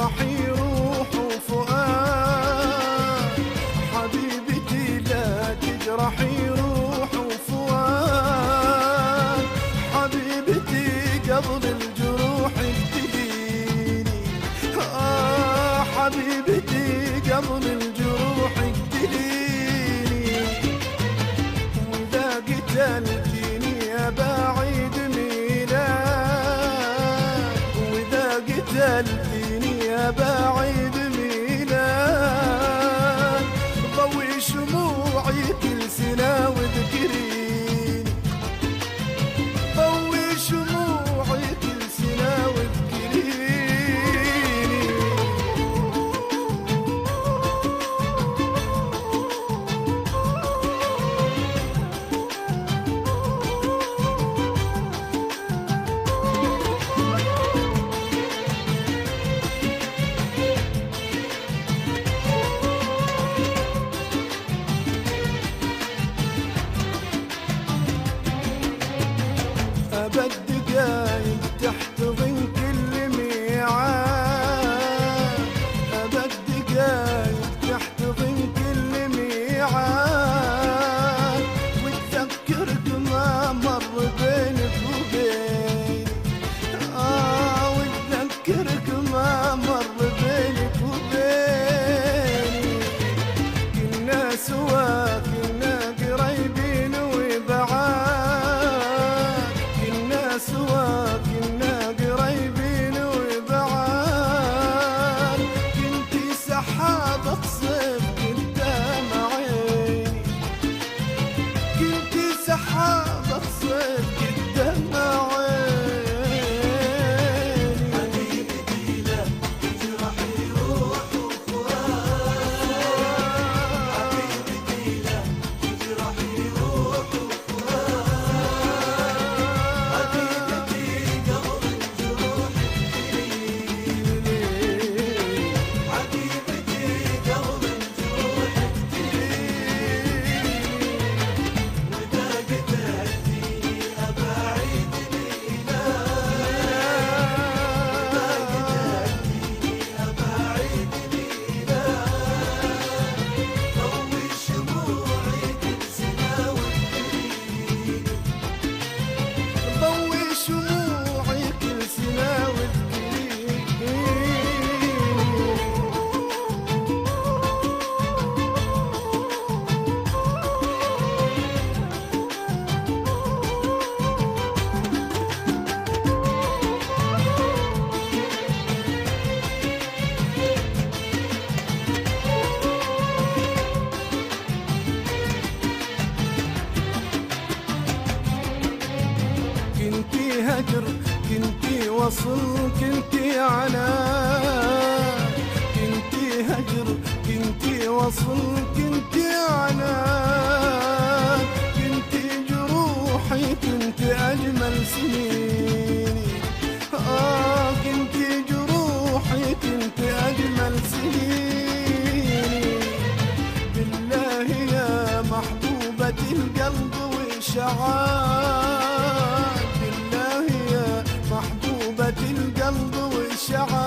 تجرحي روح وفؤاد، حبيبتي لا تجرحي روح وفؤاد، حبيبتي قبل الجروح اقتليني، حبيبتي قبل الجروح اقتليني، وإذا قتلتيني أبعيد ميلاد، وإذا قتلتيني أبعيد ميلاد، ضوي شموعي كل سنة واذكريني، ضوي شموعي كل سنة واذكريني. أبد دقايق تحتضن كل ميعاد، أبد دقايق تحتضن كل ميعاد، وتذكرك ما مر بينك وبيني، وتذكرك ما مر بينك وبيني، كنا سوا كنا قريبين وبعاد، سوا كنا قريبين وبعاد، كنتي سحابة صيف قدام عيني، كنتي سحابة صيف قدام عيني، حبيبتي لا تجرحي روح وفؤاد، حبيبتي لا تجرحي روح كنتي هجر كنتي وصل كنتي عناد، كنتي هجر كنتي وصل كنتي عناد، كنتي جروحي كنتي أجمل سنيني، كنتي جروحي كنتي أجمل سنيني، بالله يا محبوبة القلب وشعار، بالله يا محبوبة القلب والشعار.